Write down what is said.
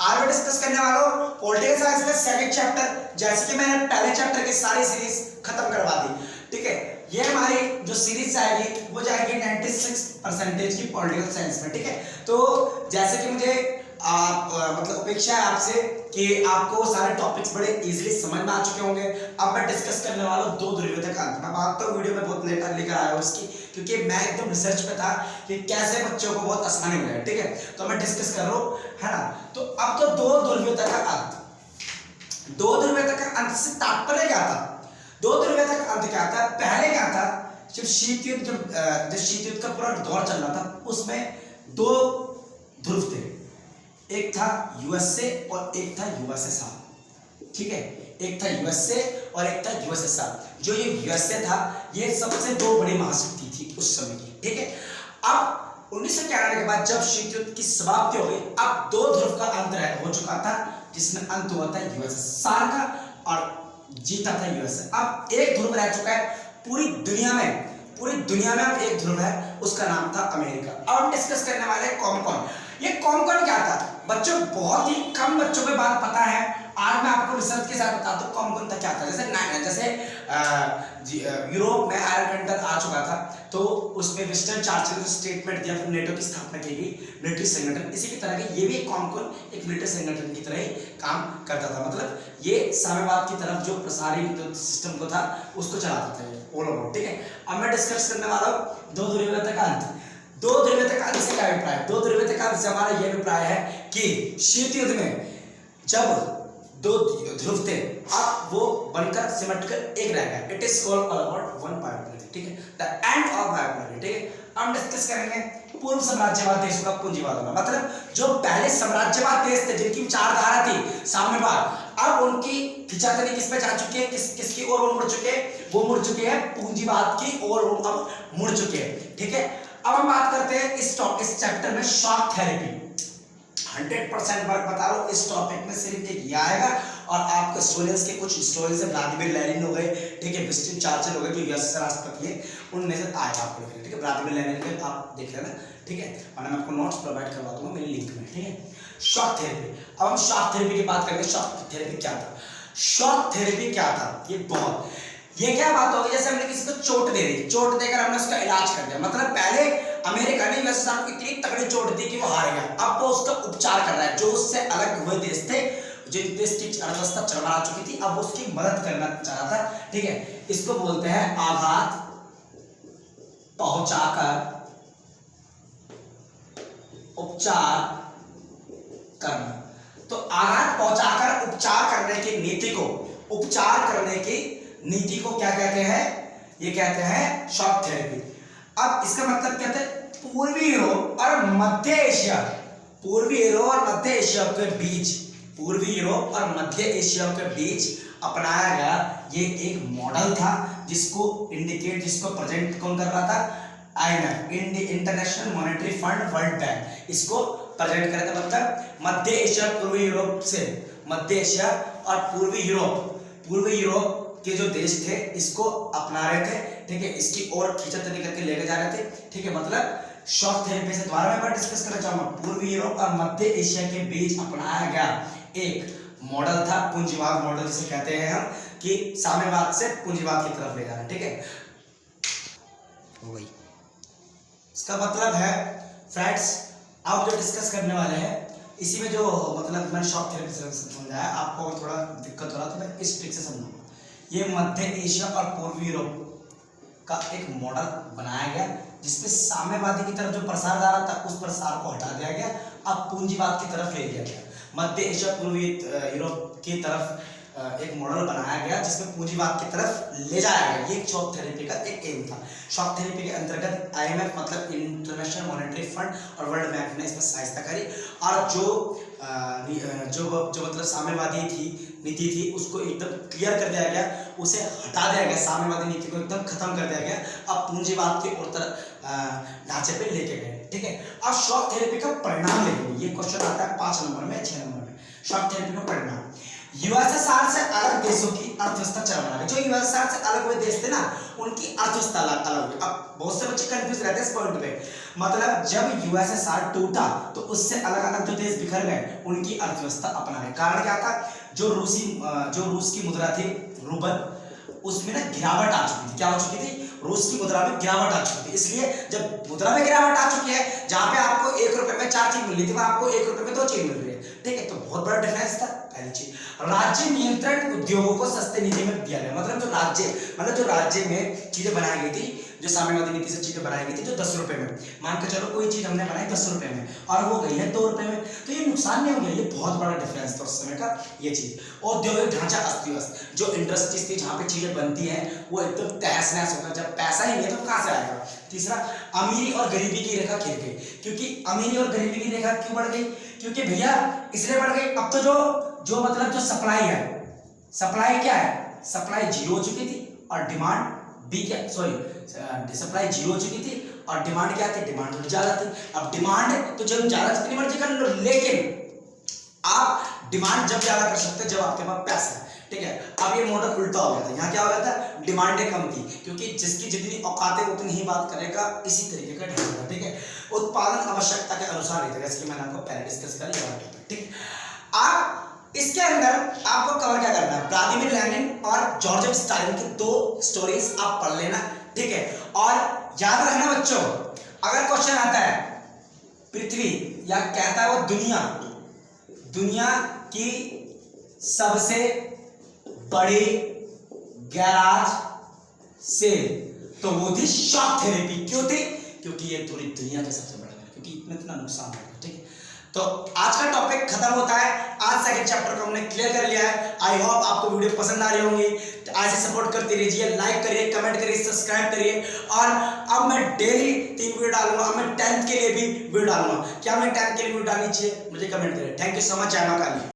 आज मैं डिस्कस करने वाला हूँ पॉलिटिकल साइंस का सेकंड चैप्टर, जैसे कि मैंने पहले चैप्टर की सारी सीरीज खत्म करवा दी। ठीक है, ये हमारी जो सीरीज आएगी वो जाएगी 96% की पॉलिटिकल साइंस में। ठीक है, तो जैसे कि मुझे आप मतलब अपेक्षा है आपसे कि आपको सारे टॉपिक्स बड़े इजीली समझ में आ चुके होंगे। अब मैं डिस्कस करने वाला हूँ दो ध्रुवीयता का अंत। मैं बात तो वीडियो में बहुत लेकर लेकर आया हूँ उसकी, क्योंकि मैं एकदम रिसर्च पे था कि कैसे बच्चों को बहुत आसानी हो जाए। ठीक है, तो मैं डिस्कस कर रहा हूँ, है ना। तो अब तो दो ध्रुवीयता का अंत, दो ध्रुवीयता का अंत से तात्पर्य क्या था? दो ध्रुवीयता का अंत क्या था? पहले क्या था, जब शीत युद्ध का पूरा दौर चल रहा था, उसमें दो ध्रुव थे, एक था यूएसए और एक था यूएसएसआर। ठीक है, एक था यूएसए और एक था यूएसएसआर। जो ये यूएसए था, ये सबसे दो बड़ी महाशक्ति थी उस समय की। ठीक है, अब 1991 के बाद जब शीत युद्ध की समाप्ति हो गई, अब दो ध्रुव का अंत हो चुका था, जिसमें अंत हुआ था यूएसएसआर का और जीता था यूएसए। अब एक ध्रुव रह चुका है पूरी दुनिया में, पूरी दुनिया में अब एक ध्रुव है, उसका नाम था अमेरिका। अब हम डिस्कस करने वाले हैं कॉमकॉन। ये कॉमकॉन क्या था बच्चों? बहुत ही कम बच्चों को बात पता है। आज मैं आपको रिसर्च के साथ बताता हूँ कॉमकॉन था क्या था। जैसे यूरोप में आयरलैंड आ चुका था, तो उसमें विंस्टन चर्चिल ने स्टेटमेंट दिया, फिर नेटो की स्थापना की गई, मिलिट्री संगठन। इसी की तरह के ये भी कॉमकॉन एक मिलिट्री संगठन की तरह ही काम करता था। मतलब ये साम्यवाद की तरफ जो प्रसारित सिस्टम को था उसको चलाता था ऑल ओवर। ठीक है, अब मैं डिस्कस करने वाला हूँ दो ध्रुवीयता का अंत। दो ध्रुवीयता का अंत से क्या अभिप्राय? दो ध्रुवीयता का अंत से हमारा यह अभिप्राय है कि शीत युद्ध में जब दो ध्रुव थे, अब वो बनकर सिमटकर एक रह गया। It is called about one bipolarity. ठीक है, द एंड ऑफ बायोपोलरिटी। ठीक है, हम डिस्कस करेंगे पूर्व साम्राज्यवाद देशों का पूंजीवाद होना। मतलब जो पहले साम्राज्यवाद देश थे, जिनकी विचारधारा थी साम्यवाद, अब उनकी खिंचातानी किस पे जा चुकी है, किसकी ओर वो मुड़ चुके हैं? वो मुड़ चुके हैं पूंजीवाद की ओर, वो अब मुड़ चुके हैं। ठीक है, अब हम बात करते हैं इस चैप्टर में शॉक थेरेपी। 100% वर्क बता रहा हूँ, इस टॉपिक में सिर्फ एक ये आएगा और आपके स्टूडेंट्स के कुछ स्टोरीज है, व्लादिमीर लेनिन हो गए, ठीक है, विंस्टन चर्चिल हो गए, जो यूएसए राष्ट्रपति है, उनमें से आएगा आपको लिखने। ठीक है, व्लादिमीर लेनिन के आप देख लेना। ठीक है, और मैं आपको नोट्स प्रोवाइड करवा दूंगा मेरी लिंक में। ठीक है, शॉक थेरेपी। अब हम शॉक थेरेपी की बात करेंगे। शॉक थेरेपी क्या था? शॉक थेरेपी क्या था? ये क्या बात होगी, जैसे हमने किसी को चोट दे दी, चोट देकर हमने उसका इलाज कर दिया। मतलब पहले अमेरिका ने यूएसएसआर को इतनी तगड़ी चोट दी कि वो हार गया, अब वो उसका उपचार कर रहा है। जो उससे अलग हुए देश थे, जिन देश की अर्थव्यवस्था चरमरा चुकी थी, अब उसकी मदद करना चाह रहा था। ठीक है, इसको बोलते हैं आघात पहुंचाकर उपचार करना। तो आघात पहुंचाकर उपचार करने की नीति को, उपचार करने की नीति को क्या कहते हैं? ये कहते हैं शॉक थेरेपी। अब इसका मतलब क्या है? पूर्वी यूरोप और मध्य एशिया, पूर्वी यूरोप और मध्य एशिया के बीच, पूर्वी यूरोप और मध्य एशिया के बीच अपनाया गया ये एक मॉडल था, जिसको प्रेजेंट कौन कर रहा था? IMF, international monetary fund, world bank, इसको प्रेजेंट कर रहा था। मतलब मध्य एशिया, पूर्वी यूरोप से मध्य एशिया और पूर्वी यूरोप के जो देश थे इसको अपना रहे थे। ठीक है, इसकी ओर खींचातानी करके लेके जा रहे थे। ठीक है, मतलब शॉक थेरेपी से दोबारा मैं डिस्कस करना चाहूंगा। पूर्वी यूरोप और मध्य एशिया के बीच अपनाया गया एक मॉडल था, पूंजीवाद मॉडल जिसे कहते हैं हम, कि साम्यवाद से पूंजीवाद की तरफ ले जाना। ठीक है, वही इसका मतलब है फ्रेंड्स। आप जो डिस्कस करने वाले हैं, इसी में जो मतलब मैंने शॉक थेरेपी से समझाया, आपको थोड़ा दिक्कत हो रहा तो मैं इस ट्रिक से समझाऊंगा। ये मध्य एशिया और पूर्वी यूरोप का एक मॉडल बनाया गया, जिसमें साम्यवादी की तरफ जो प्रसार जा रहा था, उस प्रसार को हटा दिया गया, अब पूंजीवाद की तरफ ले दिया गया। मध्य एशिया पूर्वी यूरोप की तरफ एक मॉडल बनाया गया, जिसमें पूंजीवाद की तरफ ले जाया गया। ये शॉक थेरेपी का एक एम था। शॉक थेरेपी के अंतर्गत IMF मतलब इंटरनेशनल मॉनेटरी फंड और वर्ल्ड बैंक ने इसमें सहायता करी, और जो मतलब साम्यवादी नीति थी उसको एकदम क्लियर कर दिया गया, उसे हटा दिया गया, साम्यवादी नीति को एकदम खत्म कर दिया गया। अब पूंजीवाद के और ढांचे पे लेके गए। ठीक है, अब शॉक थेरेपी का परिणाम लेंगे। ये क्वेश्चन आता है 5 नंबर में, 6 नंबर में। शॉक थेरेपी का परिणाम, यूएसएसआर से अलग देशों की अर्थव्यवस्था चरमरा गई। जो यूएसएसआर से अलग हुए देश थे ना, उनकी अर्थव्यवस्था अलग अलग हुई। अब बहुत से बच्चे कंफ्यूज रहते हैं इस पॉइंट पे। मतलब जब यूएसएसआर टूटा तो उससे अलग अलग जो देश बिखर गए, उनकी अर्थव्यवस्था अपना गए। कारण क्या था? जो रूस की मुद्रा थी रूबल, उसमें ना गिरावट आ चुकी थी। क्या हो चुकी थी? रूस की मुद्रा में गिरावट आ चुकी थी। इसलिए जब मुद्रा में गिरावट आ चुकी है, जहां पे आपको 1 रुपए में 4 चीज मिल रही थी, वहां आपको 1 रुपए में 2 चीज मिल रही है। ठीक है, तो बहुत बड़ा डिफरेंस था। पहली चीज, राज्य नियंत्रण उद्योगों को सस्ते नीति में दिया गया। मतलब जो राज्य में चीजें बनाई गई थी, जो साम्यवादी नीति से चीजें बनाई गई थी, जो 10 रुपए में, मान के चलो कोई चीज हमने बनाई 10 रुपए में और वो गई है 2 रुपए में, तो ये नुकसान नहीं हो गया। ये बहुत बड़ा डिफरेंस था उस समय का। ये चीज, औद्योगिक ढांचा अस्त व्यस्त, जो इंडस्ट्रीज थी जहां पे चीजें बनती हैं वो एकदम तहस नहस होता है। जब पैसा ही नहीं है तो कहां से आएगा? तीसरा, अमीरी और गरीबी की रेखा खिल गई। क्योंकि अमीरी और गरीबी की रेखा क्यों बढ़ गई? क्योंकि भैया इसलिए बढ़ गई, अब तो जो मतलब जो सप्लाई है, सप्लाई क्या है? सप्लाई जीरो हो चुकी थी और डिमांड बी क्या, सॉरी, सप्लाई जीरो हो चुकी थी और डिमांड क्या थी? डिमांड थोड़ी ज्यादा थी। अब डिमांड तो जब ज्यादा जितनी मर्जी कर लो, लेकिन आप डिमांड जब ज्यादा कर सकते हैं जब आपके पास पैसा है। ठीक है, अब ये मॉडल उल्टा हो गया था। यहाँ क्या हो गया था? डिमांडें कम थी, क्योंकि जिसकी जितनी औकात है उतनी ही बात करेगा, इसी तरीके का ढंग था। ठीक है, उत्पादन आवश्यकता के अनुसार ही था, जैसे कि मैंने आपको पहले डिस्कस कर लिया। ठीक, आप इसके अंदर आपको कवर क्या करना है? व्लादिमीर लेनिन और जॉर्ज स्टालिन की 2 स्टोरीज आप पढ़ लेना। ठीक है, और याद रखना बच्चों, अगर क्वेश्चन आता है पृथ्वी या कहता है वो दुनिया की सबसे बड़ी गैराज सेल, तो वो थी शॉक थेरेपी। क्यों थी? क्योंकि ये पूरी दुनिया का सबसे बड़ा है, क्योंकि इतना नुकसान होगा। ठीक है, तो आज का टॉपिक खत्म होता है। आज सेकंड चैप्टर को हमने क्लियर कर लिया है। आई होप आपको वीडियो पसंद आ रही होंगी। तो ऐसे सपोर्ट करते रहिए, लाइक करिए, कमेंट करिए, सब्सक्राइब करिए। और अब मैं डेली 3 वीडियो डालूंगा। अब मैं 10th के लिए भी वीडियो डालूंगा। क्या मैं 10th के लिए वीडियो डालनी चाहिए? मुझे कमेंट करिए। Thank you so much. जय मां काली।